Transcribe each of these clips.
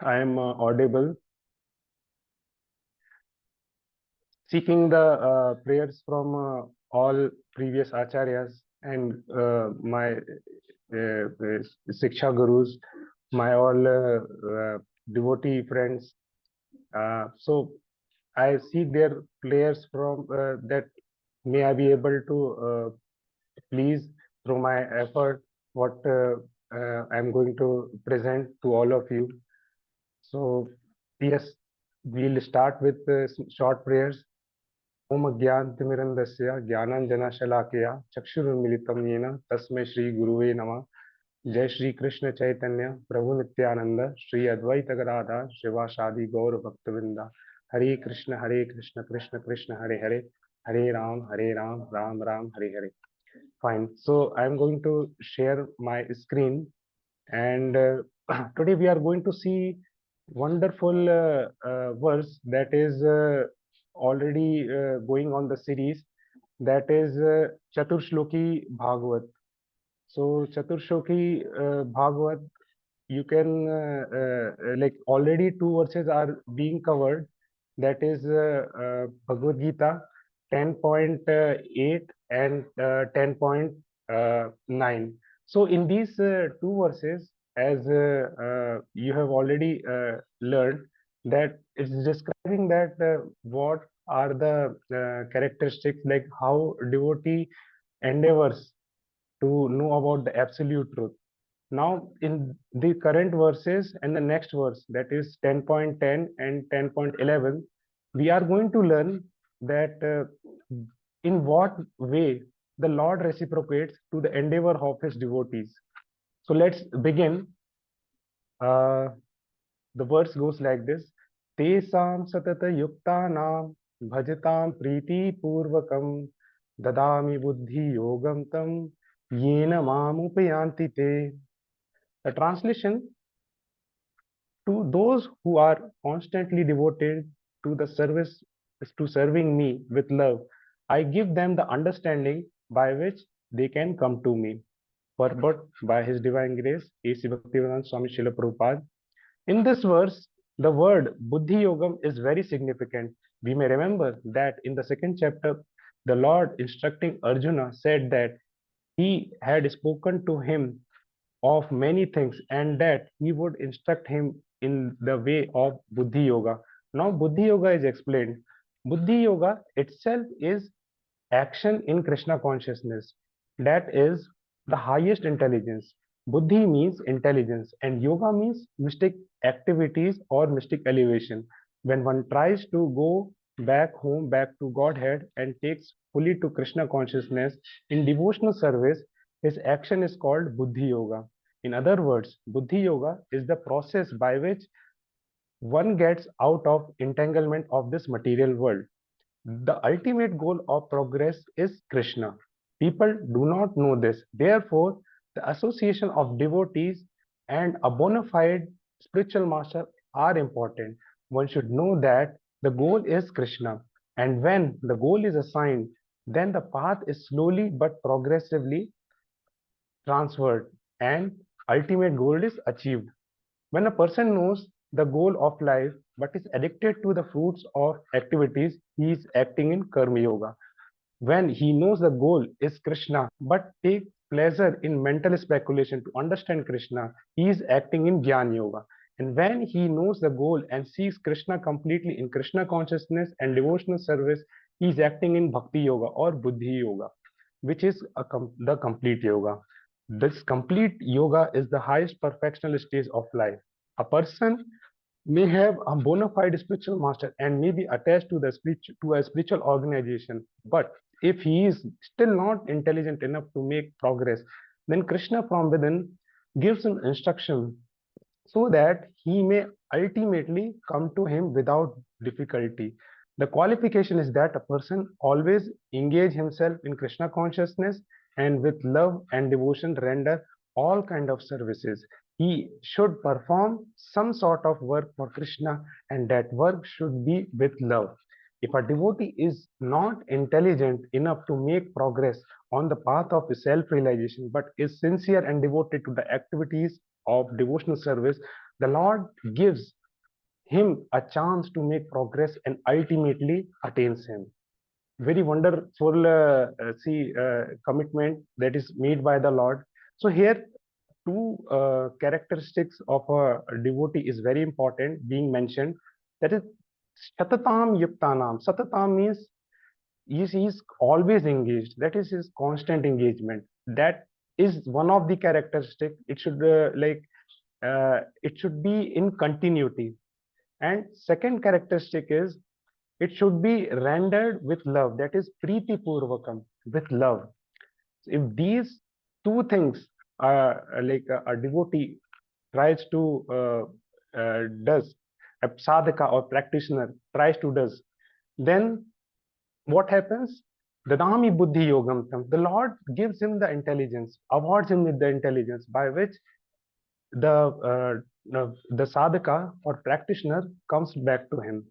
I am audible. Seeking the prayers from all previous acharyas and my Siksha gurus, my all devotee friends. So I seek their prayers from that may I be able to please through my effort what I'm going to present to all of you. So yes, we'll start with short prayers. ओम अज्ञानतिमिरन्दस्य ज्ञानाञ्जनशलाकया चक्षुरुन्मिलितं येन तस्मै श्रीगुरुवे नमः. जय श्री कृष्ण चैतन्य प्रभु नित्यानंद श्री अद्वैत गदाधर शिवासादि गौर भक्तवृंदा. हरे कृष्ण कृष्ण कृष्ण हरे हरे, हरे Ram Ram Ram Hare Hare. Fine. So I am going to share my screen, and today we are going to see wonderful verse that is already going on the series, that is Chaturshloki Bhagavat. So Chaturshloki Bhagavat, you can like already two verses are being covered, that is Bhagavad Gita 10.8 and 10.9. So in these two verses, as you have already learned, that it's describing that what are the characteristics, like how devotee endeavors to know about the absolute truth. Now, in the current verses and the next verse, that is 10.10 and 10.11, we are going to learn that in what way the Lord reciprocates to the endeavor of his devotees. So let's begin. Uh, the verse goes like this: Tesam satata yuktanam bhajatam priti purvakam dadami buddhi yogam tam yena mamupayanti te. The translation: to those who are constantly devoted to the service, to serving me with love, I give them the understanding by which they can come to me. Purport by His Divine Grace, A.C. Bhaktivedanta Swami Srila Prabhupada. In this verse, the word Buddhi Yogam is very significant. We may remember that in the second chapter, the Lord instructing Arjuna said that he had spoken to him of many things and that he would instruct him in the way of Buddhi Yoga. Now, Buddhi Yoga is explained. Buddhi Yoga itself is action in Krishna consciousness. That is the highest intelligence. Buddhi means intelligence, and yoga means mystic activities or mystic elevation. When one tries to go back home, back to Godhead, and takes fully to Krishna consciousness in devotional service, his action is called Buddhi Yoga. In other words, Buddhi Yoga is the process by which one gets out of entanglement of this material world. The ultimate goal of progress is Krishna. People do not know this. Therefore, the association of devotees and a bona fide spiritual master are important. One should know that the goal is Krishna. And when the goal is assigned, then the path is slowly but progressively transferred and ultimate goal is achieved. When a person knows the goal of life but is addicted to the fruits of activities, he is acting in Karma Yoga. When he knows the goal is Krishna but takes pleasure in mental speculation to understand Krishna, he is acting in Jnana Yoga. And when he knows the goal and sees Krishna completely in Krishna consciousness and devotional service, he is acting in Bhakti Yoga or Buddhi Yoga, which is the complete yoga. This complete yoga is the highest perfectional stage of life. A person may have a bona fide spiritual master and may be attached to a spiritual organization, but if he is still not intelligent enough to make progress, then Krishna from within gives him instruction so that he may ultimately come to him without difficulty. The qualification is that a person always engage himself in Krishna consciousness and with love and devotion render all kind of services. He should perform some sort of work for Krishna, and that work should be with love. If a devotee is not intelligent enough to make progress on the path of self realization, but is sincere and devoted to the activities of devotional service, the Lord gives him a chance to make progress and ultimately attains him. Very wonderful commitment that is made by the Lord. So here two characteristics of a devotee is very important being mentioned. That is Shatatam Yuktanam. Satatam means he is always engaged. That is his constant engagement. That is one of the characteristic. It should it should be in continuity. And second characteristic is it should be rendered with love. That is Preeti Purvakam, with love. If these two things like a devotee tries to does, a sadhaka or practitioner tries to does, then what happens? Dadami Buddhi Yogam Tam. The Lord gives him the intelligence, awards him with the intelligence by which the sadhaka or practitioner comes back to him.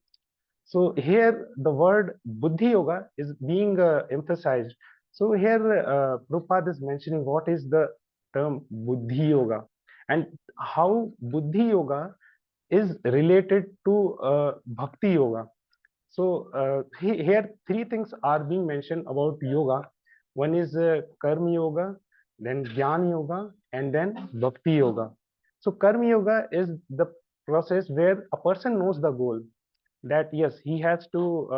So here the word Buddhi Yoga is being emphasized. So here Prabhupada is mentioning what is the term Buddhi Yoga and how Buddhi Yoga is related to Bhakti Yoga. So here three things are being mentioned about yoga. One is Karma Yoga, then Jnana Yoga, and then Bhakti Yoga. So Karma Yoga is the process where a person knows the goal that yes, he has to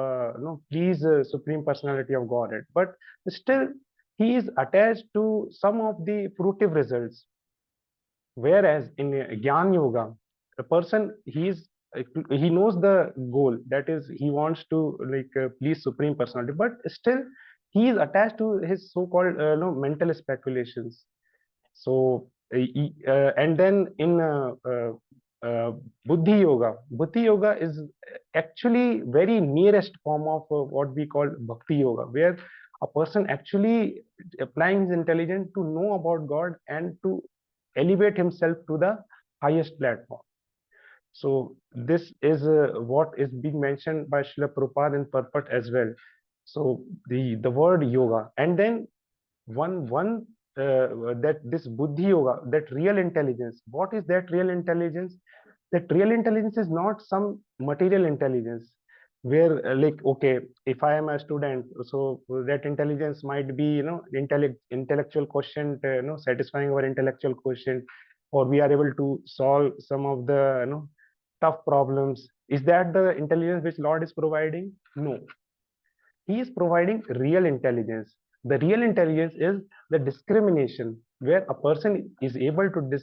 please Supreme Personality of Godhead, but still he is attached to some of the fruitive results. Whereas in Gyan Yoga, the person he knows the goal, that is he wants to please Supreme Personality, but still he is attached to his so-called mental speculations. So and then in Buddhi Yoga is actually very nearest form of what we call Bhakti Yoga, where a person actually applying his intelligence to know about God and to elevate himself to the highest platform. So this is what is being mentioned by Srila Prabhupada in purport as well. So the word yoga, and then one that this Buddhi Yoga, that real intelligence. What is that real intelligence? That real intelligence is not some material intelligence where okay, if I am a student, so that intelligence might be intellectual quotient, satisfying our intellectual quotient, or we are able to solve some of the tough problems. Is that the intelligence which Lord is providing? No, he is providing real intelligence. The real intelligence is the discrimination, where a person is able to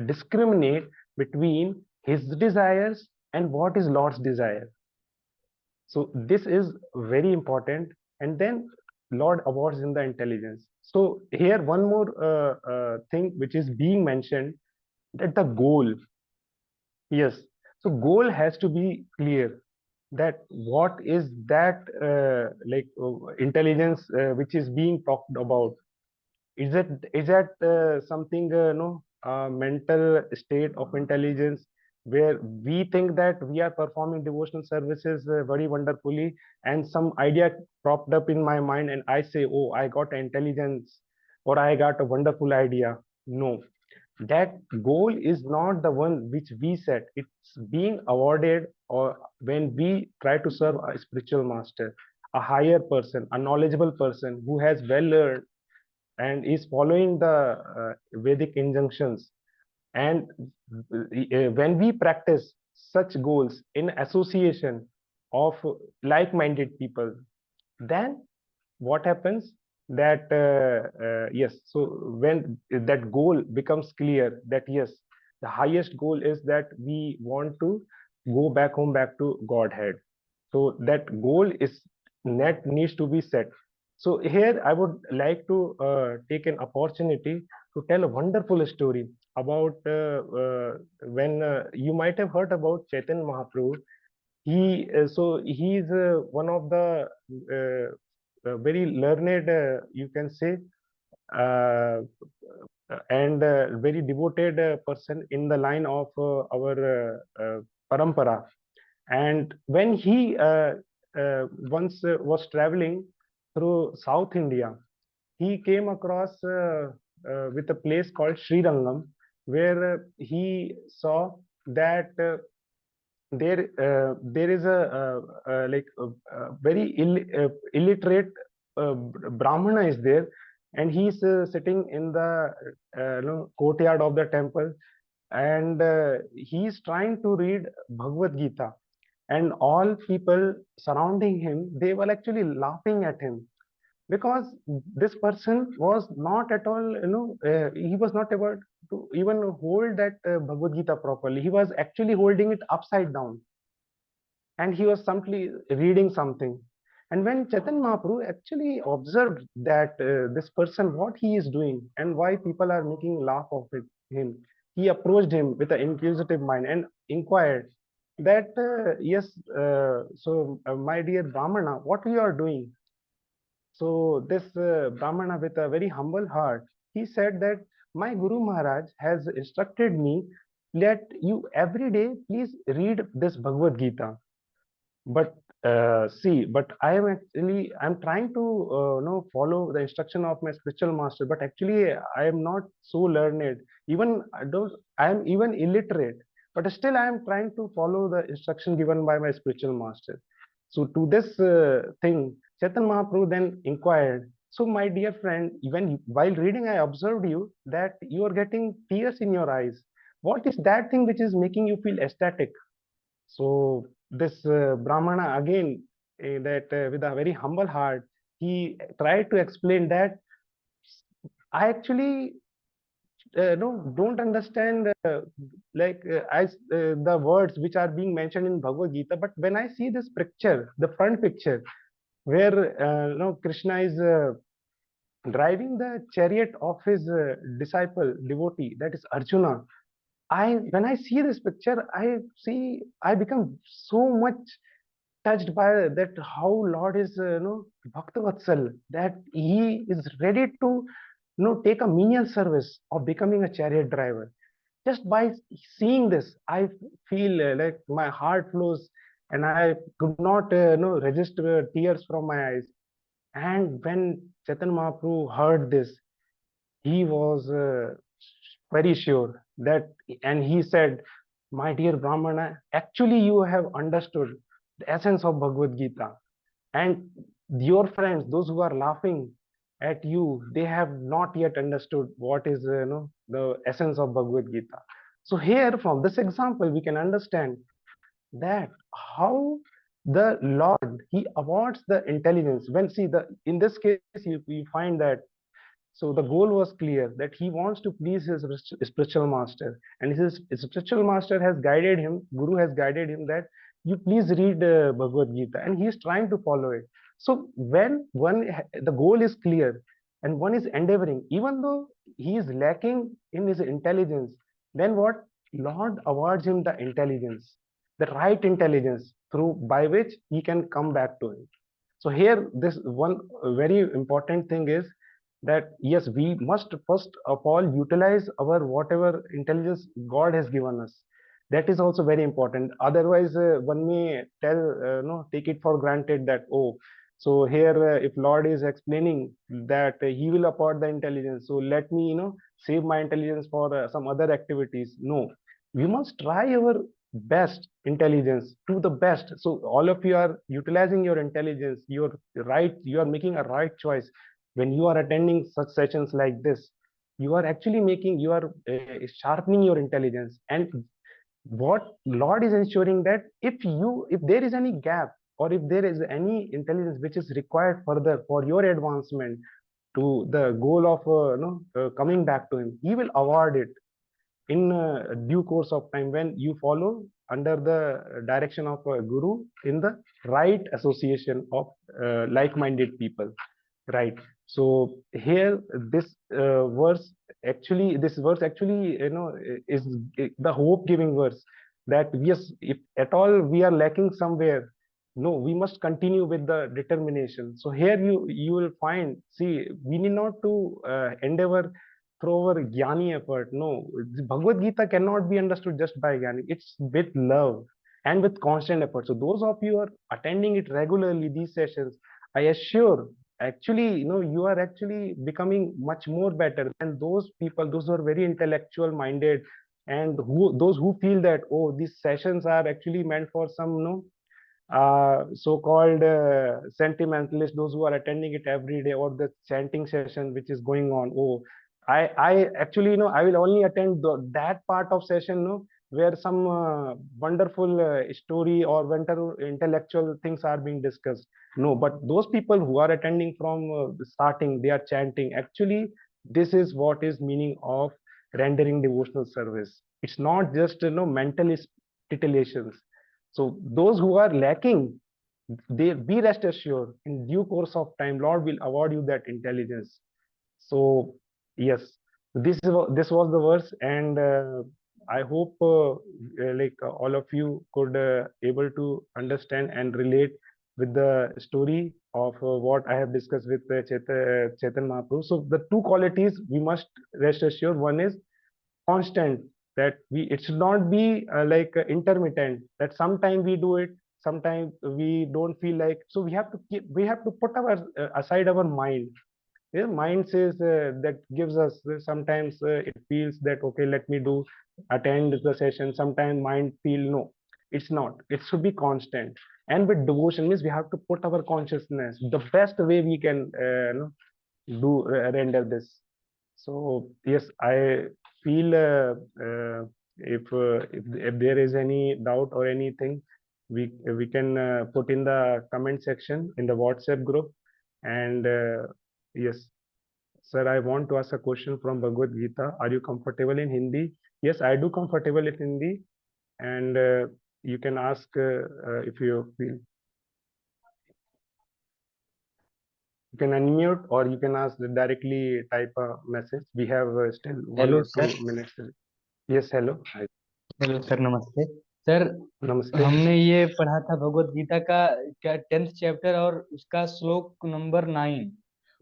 discriminate between his desires and what is Lord's desire. So this is very important. And then Lord awards him the intelligence. So here one more thing which is being mentioned, that the goal. Yes. So goal has to be clear, that what is that intelligence which is being talked about. Is that something no mental state of intelligence where we think that we are performing devotional services very wonderfully, and some idea cropped up in my mind and I say, oh, I got intelligence, or I got a wonderful idea. No, that goal is not the one which we set. It's being awarded, or when we try to serve a spiritual master, a higher person, a knowledgeable person who has well learned and is following the Vedic injunctions. And when we practice such goals in association of like-minded people, then what happens? That yes, so when that goal becomes clear, that yes, the highest goal is that we want to go back home, back to Godhead. So that goal is net needs to be set. So here I would like to take an opportunity to tell a wonderful story about when you might have heard about Chaitanya Mahaprabhu. He is one of the very learned, you can say, uh, and very devoted person in the line of our parampara. And when he once was traveling through South India, he came across with a place called Srirangam, where he saw that there is a like very illiterate brahmana is there, and he's sitting in the courtyard of the temple, and he's trying to read Bhagavad Gita, and all people surrounding him, they were actually laughing at him, because this person was not at all, he was not able to even hold that Bhagavad Gita properly. He was actually holding it upside down, and he was simply reading something. And when Chaitanya Mahaprabhu actually observed that this person, what he is doing and why people are making laugh of him, he approached him with an inquisitive mind and inquired that, yes, my dear Brahmana, what you are doing? So this Brahmana, with a very humble heart, he said that my Guru Maharaj has instructed me that you every day please read this Bhagavad Gita. But but I'm trying to follow the instruction of my spiritual master, but actually I am not so learned, even I am even illiterate, but still I am trying to follow the instruction given by my spiritual master. So to this thing, Chetan Mahaprabhu then inquired, so my dear friend, even while reading I observed you that you are getting tears in your eyes. What is that thing which is making you feel ecstatic? So this Brahmana again, that with a very humble heart, he tried to explain that I actually no don't understand the words which are being mentioned in Bhagavad Gita. But when I see this picture, the front picture, where Krishna is driving the chariot of his disciple devotee, that is Arjuna. I when I see this picture, I become so much touched by that, how Lord is Bhakta Vatsal, that he is ready to take a menial service of becoming a chariot driver. Just by seeing this, I feel like my heart flows, and I could not resist tears from my eyes. And when Chetan Mahaprabhu heard this, he was very sure that, and he said, my dear Brahmana, actually you have understood the essence of Bhagavad Gita, and your friends, those who are laughing at you, they have not yet understood what is the essence of Bhagavad Gita. So here, from this example, we can understand that how the Lord, he awards the intelligence. When see the in this case, you find that, so the goal was clear, that he wants to please his spiritual master, and his spiritual master has guided him, Guru has guided him that you please read Bhagavad Gita, and he is trying to follow it. So when the goal is clear, and one is endeavoring, even though he is lacking in his intelligence, then what? Lord awards him the intelligence, the right intelligence, through by which he can come back to him. So here, this one very important thing is that yes, we must first of all utilize our whatever intelligence God has given us. That is also very important. Otherwise, one may no, take it for granted that, oh, so here if Lord is explaining that He will afford the intelligence, so let me save my intelligence for some other activities. No, we must try our best intelligence to the best. So all of you are utilizing your intelligence. You're right. You are making a right choice when you are attending such sessions like this. You are actually you are sharpening your intelligence. And what Lord is ensuring that if there is any gap, or if there is any intelligence which is required further for your advancement to the goal of coming back to him, he will award it in due course of time, when you follow under the direction of a guru, in the right association of like-minded people. Right. So here, this verse actually, is the hope-giving verse, that yes, if at all we are lacking somewhere, no, we must continue with the determination. So here you will find, see, we need not to endeavor through our jnani effort. No, Bhagavad Gita cannot be understood just by jnani. It's with love and with constant effort. So those of you who are attending it regularly, these sessions, I assure, actually you are actually becoming much more better than those people, those who are very intellectual minded, and who those who feel that, oh, these sessions are actually meant for some, so-called sentimentalists, those who are attending it every day, or the chanting session which is going on. Oh, I actually, I will only attend that part of session, where some wonderful story or wonderful intellectual things are being discussed. No, but those people who are attending from starting, they are chanting. Actually, this is what is meaning of rendering devotional service. It's not just, mental titillations. So those who are lacking, they be rest assured, in due course of time, Lord will award you that intelligence. So yes, this was the verse, and I hope all of you could able to understand and relate with the story of what I have discussed with Chetan Mahaprabhu. So the two qualities we must rest assured. One is constant, that we it should not be intermittent, that sometime we do it, sometimes we don't feel like. So we have to put our aside our mind. Yeah, mind says that gives us sometimes it feels that, okay, let me do attend the session. Sometimes mind feel no, it's not, it should be constant. And with devotion means we have to put our consciousness the best way we can do render this. So yes, I feel if there is any doubt or anything, we can put in the comment section in the WhatsApp group. And yes, sir, I want to ask a question from Bhagavad Gita. Are you comfortable in Hindi? Yes, I do comfortable in Hindi, and you can ask if you feel. You can unmute, or you can ask directly, type a message. We have still one hello or sir. 2 minutes. Yes, hello. Hi. Hello sir, नमस्ते sir. Namaste. हमने ये पढ़ा था भगवत गीता का क्या 10th chapter और उसका श्लोक नंबर 9।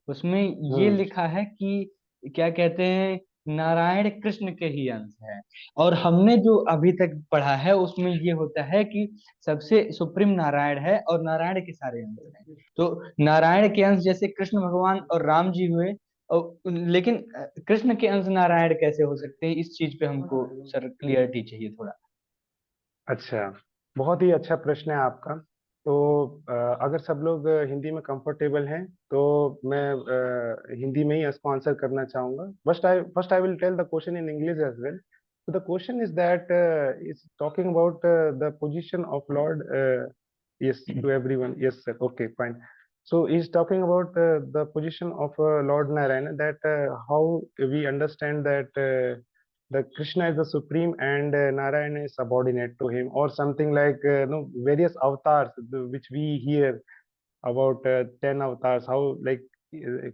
उसमें ये Hmm. लिखा है कि क्या कहते हैं, नारायण कृष्ण के ही अंश है। और हमने जो अभी तक पढ़ा है उसमें ये होता है कि सबसे सुप्रीम नारायण है और नारायण के सारे अंश हैं। तो नारायण के अंश जैसे कृष्ण भगवान और राम जी हुए, लेकिन कृष्ण के अंश नारायण कैसे हो सकते हैं, इस चीज पे हमको सर क्लियरिटी चाहिए थोड़ा। अच्छा, बहुत ही अच्छा प्रश्न है आपका। तो अगर सब लोग हिंदी में कंफर्टेबल हैं, तो मैं हिंदी में ही इसको आंसर करना चाहूंगा। First I will tell the question in English as well. So the question is that is talking about the position of Lord. Yes, to everyone. Yes, sir. Okay, fine. So he's talking about the position of Lord Narayana. That how we understand that the Krishna is the supreme and Narayana is subordinate to him, or something like various avatars which we hear about 10 avatars. How like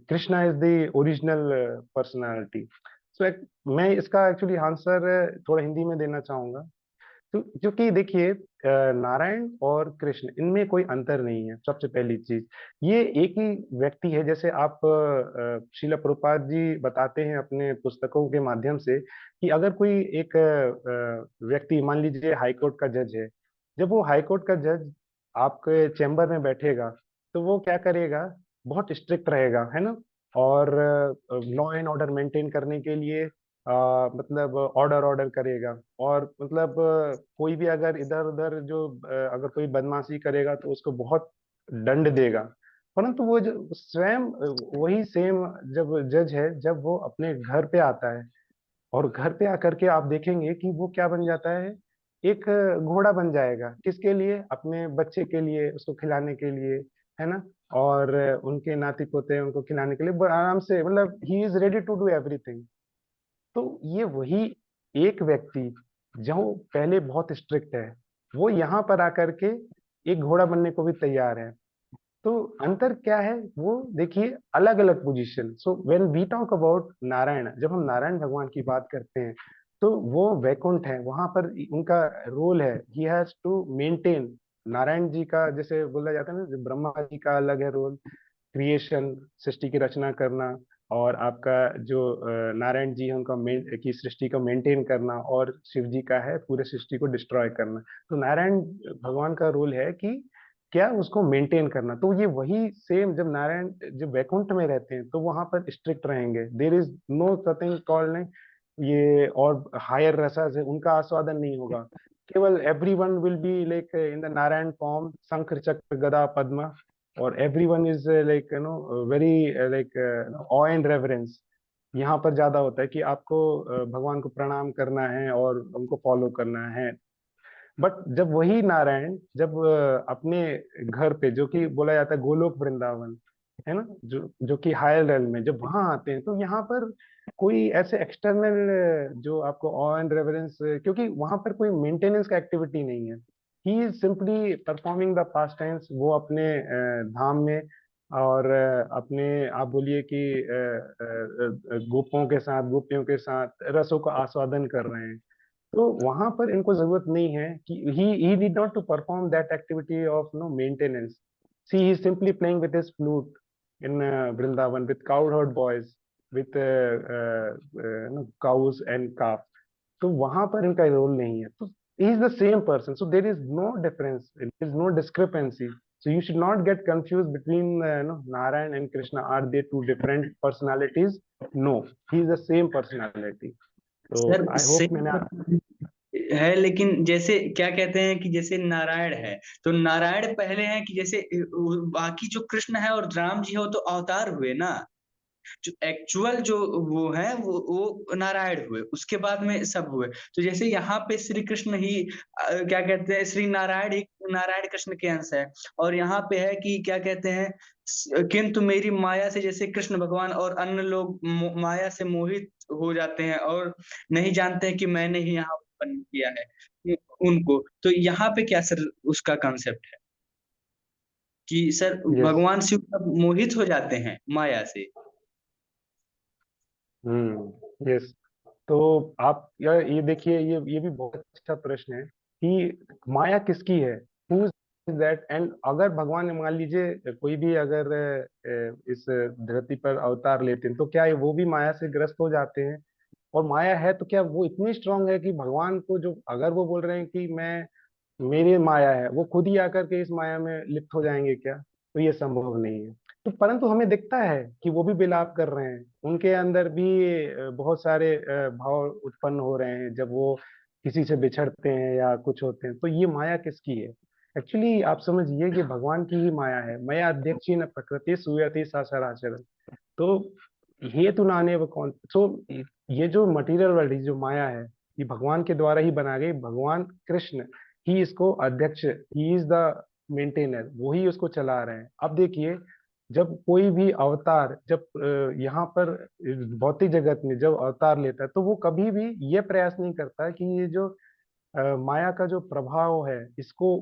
Krishna is the original personality. So मैं इसका actually answer थोड़ा हिंदी में देना चाहूंगा। तो क्योंकि देखिए, नारायण और कृष्ण, इनमें कोई अंतर नहीं है। सबसे पहली चीज, ये एक ही व्यक्ति है। जैसे आप श्रील प्रभुपाद जी बताते हैं अपने पुस्तकों के माध्यम से कि अगर कोई एक व्यक्ति, मान लीजिए हाई कोर्ट का जज है, जब वो हाई कोर्ट का जज आपके चैम्बर में बैठेगा, तो वो क्या करेगा, बहुत स्ट्रिक्ट रहेगा, है ना। और लॉ एंड ऑर्डर मेंटेन करने के लिए मतलब ऑर्डर ऑर्डर करेगा। और मतलब कोई भी अगर इधर उधर जो अगर कोई बदमाशी करेगा तो उसको बहुत दंड देगा। परंतु वो जो स्वयं वही सेम जब जज है, जब वो अपने घर पे आता है, और घर पे आकर के आप देखेंगे कि वो क्या बन जाता है, एक घोड़ा बन जाएगा। किसके लिए? अपने बच्चे के लिए, उसको खिलाने के लिए, है ना। और उनके नाती पोते हैं, उनको खिलाने के लिए आराम से, मतलब ही is ready to do everything. तो ये वही एक व्यक्ति जो पहले बहुत स्ट्रिक्ट है, वो यहाँ पर आकर के एक घोड़ा बनने को भी तैयार है। तो अंतर क्या है, वो देखिए, अलग अलग position. So when we talk about Narayan, जब हम नारायण भगवान की बात करते हैं, तो वो वैकुंठ है, वहां पर उनका रोल है, he has to maintain. Narayan ji का जैसे बोला जाता है ना, ब्रह्मा जी का अलग है रोल, क्रिएशन, सृष्टि की रचना करना। और आपका जो नारायण जी है, उनका की सृष्टि को मेंटेन करना। और शिव जी का है पूरे सृष्टि को डिस्ट्रॉय करना। तो नारायण भगवान का रोल है कि क्या, उसको मेंटेन करना। तो ये वही सेम, जब नारायण जब वैकुंठ में रहते हैं, तो वहां पर स्ट्रिक्ट रहेंगे। There is no nothing called ये और हायर रसस है उनका आस्वादन नहीं होगा। केवल everyone will be like in the Narayan form, शंख चक्र गदा पद्म, और everyone is like very like of and reverence. यहाँ पर ज्यादा होता है कि आपको भगवान को प्रणाम करना है और उनको फॉलो करना है। बट जब वही नारायण जब अपने घर पे, जो कि बोला जाता है गोलोक वृंदावन है ना, जो कि हायर रेल में जब वहां आते हैं, तो यहाँ पर कोई ऐसे एक्सटर्नल जो आपको ऑ एंड रेवरेंस, क्योंकि वहां पर कोई मेंटेनेंस का एक्टिविटी नहीं है। He is simply performing the past times, वो अपने धाम में, और अपने आप बोलिए कि गोपों के साथ, गोपियों के साथ रसों का आस्वादन कर रहे हैं। तो वहां पर इनको जरूरत नहीं है कि he need not to perform that activity of no maintenance. See he simply playing with his flute in Vrindavan with cow herd boys, with cows and calf. तो वहां पर इनका रोल नहीं है। तो he is the same person, so there is no difference, there is no discrepancy. So you should not get confused between Narayan and Krishna. Are they two different personalities? No, he is the same personality. So sir I hope same मैंने है, लेकिन जैसे क्या कहते हैं कि जैसे नारायण है, तो नारायण पहले हैं कि जैसे बाकी जो कृष्ण है और राम जी है वो तो अवतार हुए ना। जो एक्चुअल जो वो है वो नारायण हुए, उसके बाद में सब हुए। तो जैसे यहाँ पे श्री कृष्ण ही क्या कहते हैं, श्री नारायण ही नारायण कृष्ण के अंश है। और यहाँ पे है कि क्या कहते हैं, किंतु मेरी माया से जैसे कृष्ण भगवान और अन्य लोग माया से मोहित हो जाते हैं और नहीं जानते हैं कि मैंने ही यहाँ उत्पन्न किया है उनको। तो यहाँ पे क्या सर उसका कॉन्सेप्ट है कि सर यस। भगवान शिव तब मोहित हो जाते हैं माया से। यस। तो आप ये देखिए, ये भी बहुत अच्छा प्रश्न है कि माया किसकी है, हु इज दैट। एंड अगर भगवान ने, मान लीजिए कोई भी अगर इस धरती पर अवतार लेते हैं, तो क्या वो भी माया से ग्रस्त हो जाते हैं? और माया है तो क्या वो इतनी स्ट्रांग है कि भगवान को, जो अगर वो बोल रहे हैं कि मैं, मेरी माया है, वो खुद ही आकर के इस माया में लिप्त हो जाएंगे क्या? तो ये संभव नहीं है। तो परंतु हमें दिखता है कि वो भी विलाप कर रहे हैं, उनके अंदर भी बहुत सारे भाव उत्पन्न हो रहे हैं जब वो किसी से बिछड़ते हैं या कुछ होते हैं। तो ये माया किसकी है? एक्चुअली आप समझिए कि भगवान की ही माया है। माया अध्यक्षी न प्रकृति सूयति सचराचर। तो ये तो नाने वो कौन, सो ये जो मटेरियल वर्ल्ड, जो माया है, ये भगवान के द्वारा ही बना गई। भगवान कृष्ण ही इसको अध्यक्ष, ही इज द मेंटेनर, वो ही उसको चला रहे हैं। अब देखिए, जब कोई भी अवतार, जब यहाँ पर भौतिक जगत में जब अवतार लेता है, तो वो कभी भी ये प्रयास नहीं करता कि ये जो माया का जो प्रभाव है इसको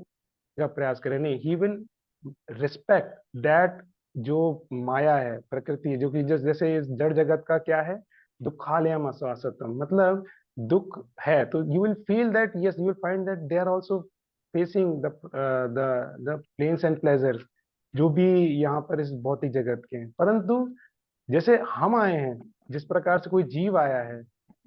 का प्रयास करे। नहीं, ही विल रिस्पेक्ट दैट, जो माया है, प्रकृति है, जो कि जैसे इस जड़ जगत का क्या है, दुखालयम आश्वासतम, मतलब दुख है, तो you will feel that, yes, you will find that they are also facing the pains and pleasures, जो भी यहाँ पर इस भौतिक जगत के हैं। परंतु जैसे हम आए हैं, जिस प्रकार से कोई जीव आया है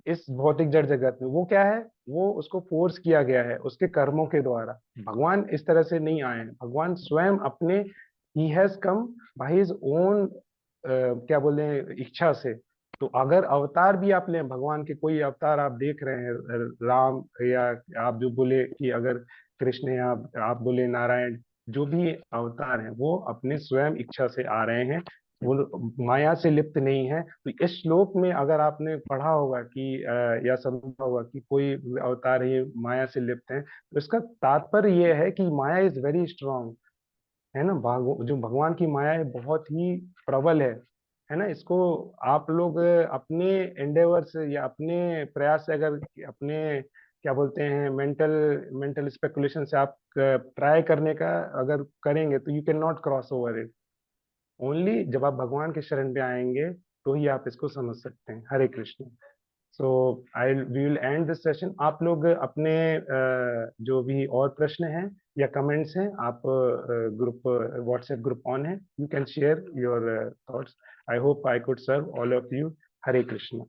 इस भौतिक जड़ जगत में, वो क्या है, वो उसको फोर्स किया गया है उसके कर्मों के द्वारा। भगवान इस तरह से नहीं आए हैं। भगवान स्वयं अपने, he has come by his own, क्या बोले, इच्छा से। तो अगर अवतार भी आप लें, भगवान के कोई अवतार आप देख रहे हैं, राम, या आप जो बोले कि अगर कृष्ण, या आप बोले नारायण, जो भी अवतार हैं वो अपने स्वयं इच्छा से आ रहे हैं, वो माया से लिप्त नहीं है। तो इस श्लोक में अगर आपने पढ़ा होगा कि या समझा होगा कि कोई अवतार ये माया से लिप्त है, तो इसका तात्पर्य ये है कि माया इज वेरी स्ट्रांग, है ना। जो भगवान की माया है बहुत ही प्रबल है ना। इसको आप लोग अपने एंडेवर से या अपने प्रयास से, अगर अपने क्या बोलते हैं, मेंटल मेंटल स्पेकुलेशन से आप ट्राई करने का अगर करेंगे, तो you can not cross over it. Only जब आप भगवान के शरण पे आएंगे तो ही आप इसको समझ सकते हैं। Hare Krishna. So I we will end this session. आप लोग अपने जो भी और प्रश्न हैं या कमेंट्स हैं, आप ग्रुप, व्हाट्सएप ग्रुप ऑन है, you can share your thoughts. I hope I could serve all of you. Hare Krishna.